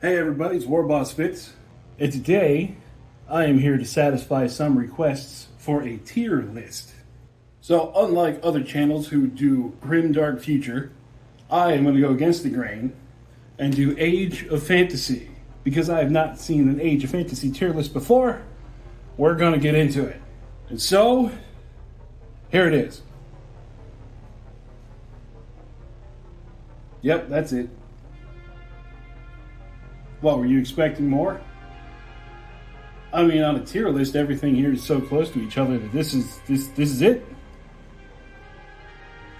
Hey everybody, it's Warboss Fitz, and today I am here to satisfy some requests for a tier list. So, unlike other channels who do Grim Dark Future, I am going to go against the grain and do Age of Fantasy. Because I have not seen an Age of Fantasy tier list before, we're going to get into it. And so, here it is. Yep, that's it. What, were you expecting more? I mean, on a tier list, everything here is so close to each other that this is it.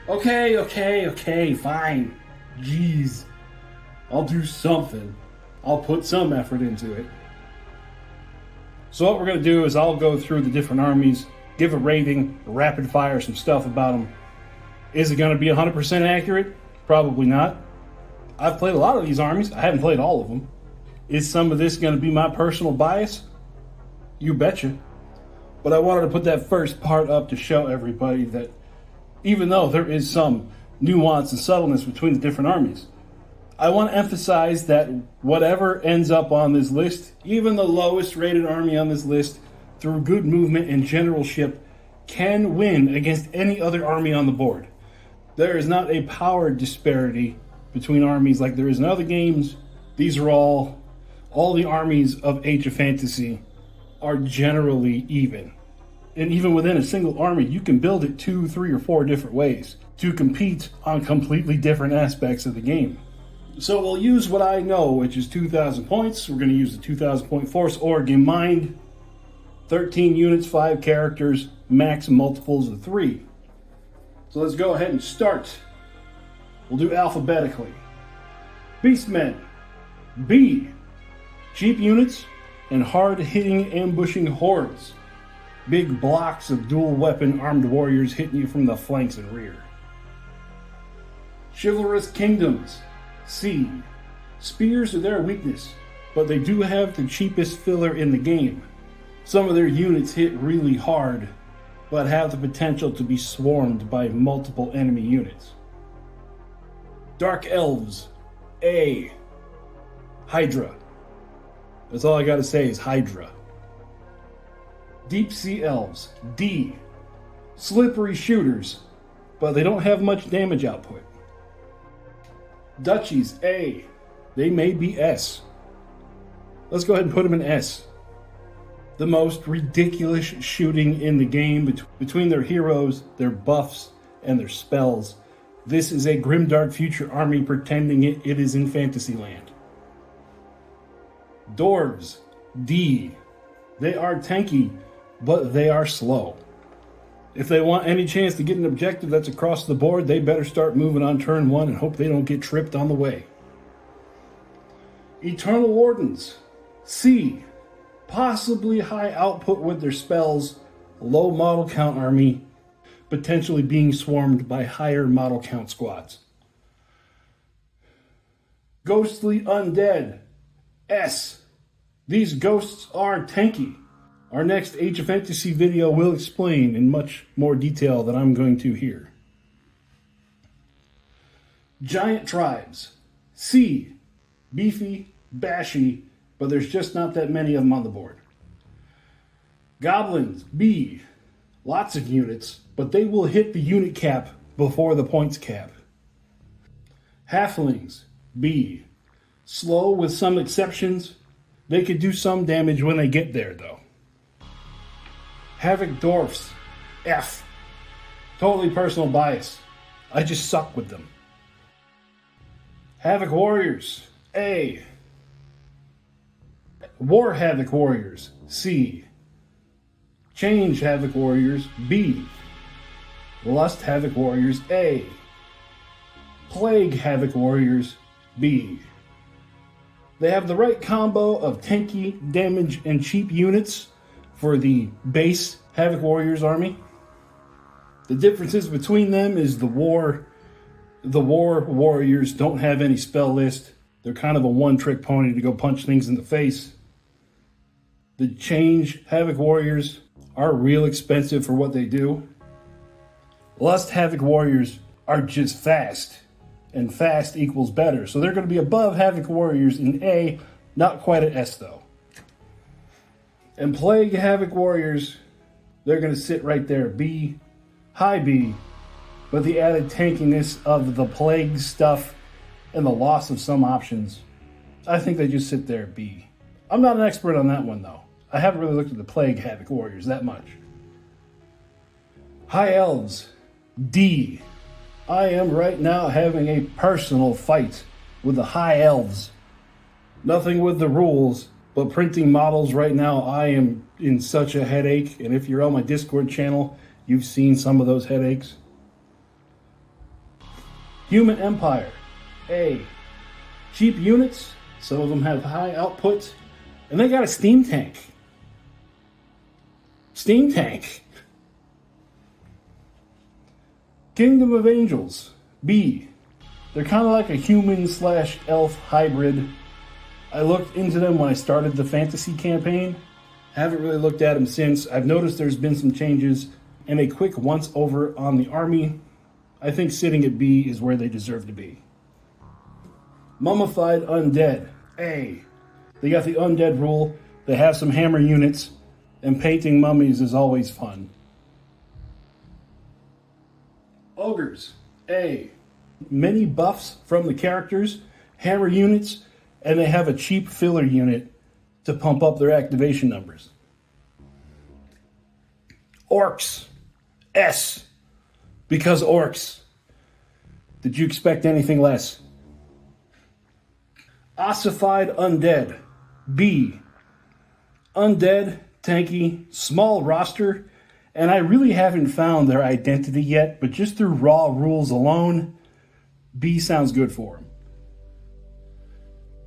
Okay, fine. Jeez. I'll do something. I'll put some effort into it. So what we're going to do is I'll go through the different armies, give a rating, rapid fire some stuff about them. Is it going to be 100% accurate? Probably not. I've played a lot of these armies. I haven't played all of them. Is some of this going to be my personal bias? You betcha. But I wanted to put that first part up to show everybody that even though there is some nuance and subtleness between the different armies, I want to emphasize that whatever ends up on this list, even the lowest rated army on this list, through good movement and generalship, can win against any other army on the board. There is not a power disparity between armies like there is in other games. These are all the armies of Age of Fantasy are generally even. And even within a single army, you can build it 2, 3, or 4 different ways to compete on completely different aspects of the game. So we'll use what I know, which is 2,000 points. We're going to use the 2,000 point Force Oregon Mind. 13 units, 5 characters, max multiples of 3. So let's go ahead and start. We'll do alphabetically. Beastmen. B. Cheap units and hard-hitting ambushing hordes. Big blocks of dual-weapon armed warriors hitting you from the flanks and rear. Chivalrous kingdoms. C. Spears are their weakness, but they do have the cheapest filler in the game. Some of their units hit really hard, but have the potential to be swarmed by multiple enemy units. Dark Elves. A. Hydra. That's all I gotta say is Hydra. Deep Sea Elves. D. Slippery shooters, but they don't have much damage output. Duchies. A. They may be S. Let's go ahead and put them in S. The most ridiculous shooting in the game between their heroes, their buffs, and their spells. This is a grimdark future army pretending it is in Fantasyland. Dwarves. D. They are tanky, but they are slow. If they want any chance to get an objective that's across the board, they better start moving on turn 1 and hope they don't get tripped on the way. Eternal Wardens. C. Possibly high output with their spells, low model count army, potentially being swarmed by higher model count squads. Ghostly Undead. S. These ghosts are tanky. Our next Age of Fantasy video will explain in much more detail than I'm going to here. Giant Tribes. C. Beefy, bashy, but there's just not that many of them on the board. Goblins. B. Lots of units, but they will hit the unit cap before the points cap. Halflings. B. Slow with some exceptions. They could do some damage when they get there, though. Havoc Dwarfs. F. Totally personal bias. I just suck with them. Havoc Warriors. A. War Havoc Warriors. C. Change Havoc Warriors. B. Lust Havoc Warriors. A. Plague Havoc Warriors. B. They have the right combo of tanky, damage, and cheap units for the base Havoc Warriors army. The differences between them is the war warriors don't have any spell list. They're kind of a one-trick pony to go punch things in the face. The change Havoc Warriors are real expensive for what they do. Lust Havoc Warriors are just fast, and fast equals better. So they're going to be above Havoc Warriors in A, Not quite an S though. And Plague Havoc Warriors, they're going to sit right there. B, high B. But the added tankiness of the Plague stuff and the loss of some options, I think they just sit there B. I'm not an expert on that one though. I haven't really looked at the Plague Havoc Warriors that much. High Elves, D. I am right now having a personal fight with the High Elves. Nothing with the rules, but printing models right now, I am in such a headache. And if you're on my Discord channel, you've seen some of those headaches. Human Empire, A. Cheap units, some of them have high output, and they got a steam tank. Steam tank. Kingdom of Angels, B. They're kind of like a human/elf hybrid. I looked into them when I started the fantasy campaign. Haven't really looked at them since. I've noticed there's been some changes, and a quick once over on the army. I think sitting at B is where they deserve to be. Mummified Undead, A. They got the undead rule. They have some hammer units, and painting mummies is always fun. Ogres, A. Many buffs from the characters, hammer units, and they have a cheap filler unit to pump up their activation numbers. Orcs, S. Because orcs. Did you expect anything less? Ossified Undead, B. Undead, tanky, small roster, and I really haven't found their identity yet, but just through raw rules alone, B sounds good for them.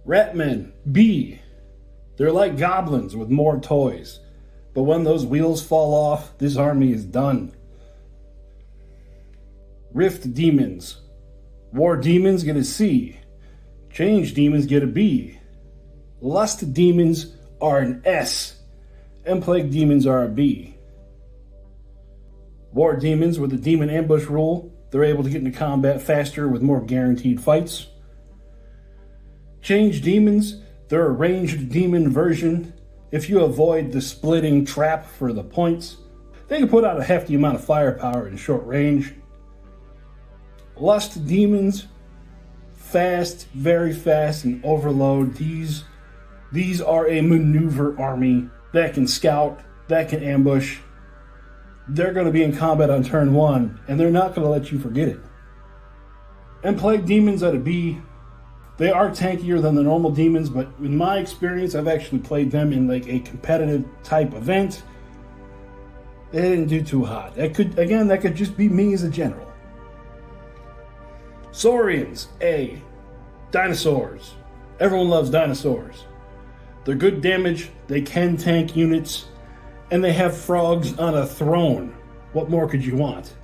Ratmen, B. They're like goblins with more toys, but when those wheels fall off, this army is done. Rift Demons, War Demons get a C. Change Demons get a B. Lust Demons are an S. And Plague Demons are a B. War Demons with the Demon Ambush rule, they're able to get into combat faster with more guaranteed fights. Change Demons, they're a ranged demon version. If you avoid the splitting trap for the points, they can put out a hefty amount of firepower in short range. Lust Demons, fast, very fast, and overload. These are a maneuver army that can scout, that can ambush. They're going to be in combat on turn 1, and they're not going to let you forget it. And Plague Demons at a B. They are tankier than the normal demons, but in my experience, I've actually played them in like a competitive type event. They didn't do too hot. That could just be me as a general. Saurians, A. Dinosaurs. Everyone loves dinosaurs. They're good damage, they can tank units, and they have frogs on a throne. What more could you want?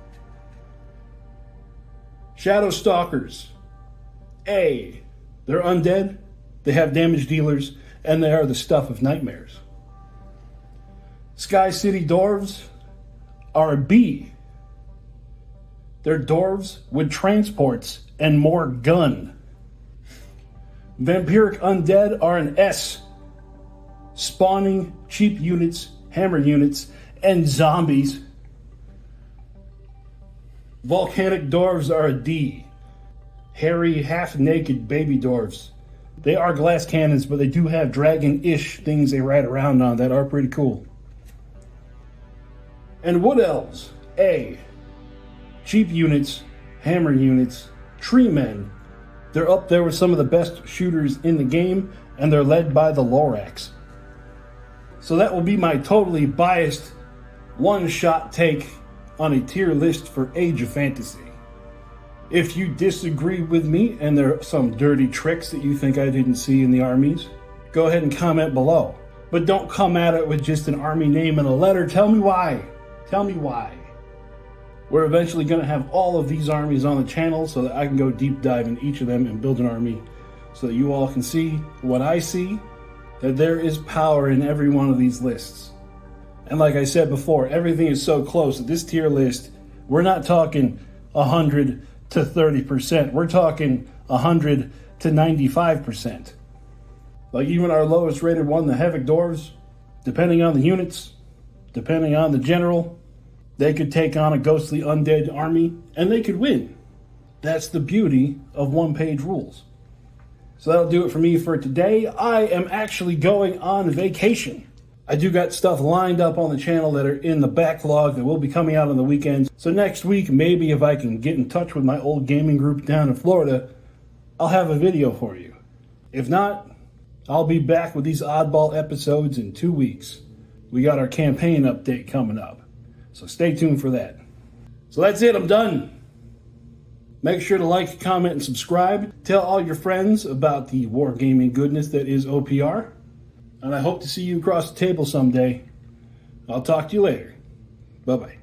Shadow Stalkers, A. They're undead, they have damage dealers, and they are the stuff of nightmares. Sky City Dwarves are a B. They're dwarves with transports and more gun. Vampiric Undead are an S. Spawning cheap units, hammer units, and zombies. Volcanic Dwarves are a D. Hairy, half-naked baby dwarves. They are glass cannons, but they do have dragon-ish things they ride around on that are pretty cool. And Wood Elves, A. Cheap units, hammer units, tree men. They're up there with some of the best shooters in the game, and they're led by the Lorax. So that will be my totally biased one-shot take on a tier list for Age of Fantasy. If you disagree with me and there are some dirty tricks that you think I didn't see in the armies, go ahead and comment below. But don't come at it with just an army name and a letter. Tell me why. Tell me why. We're eventually going to have all of these armies on the channel so that I can go deep dive in each of them and build an army so that you all can see what I see, that there is power in every one of these lists. And like I said before, everything is so close that this tier list, we're not talking 100 to 30%. We're talking 100 to 95%. Like even our lowest rated one, the Havoc Dwarves, depending on the units, depending on the general, they could take on a ghostly undead army and they could win. That's the beauty of one-page rules. So that'll do it for me for today. I am actually going on vacation. I do got stuff lined up on the channel that are in the backlog that will be coming out on the weekends. So next week, maybe if I can get in touch with my old gaming group down in Florida, I'll have a video for you. If not, I'll be back with these oddball episodes in 2 weeks. We got our campaign update coming up, so stay tuned for that. So that's it, I'm done. Make sure to like, comment, and subscribe. Tell all your friends about the wargaming goodness that is OPR. And I hope to see you across the table someday. I'll talk to you later. Bye-bye.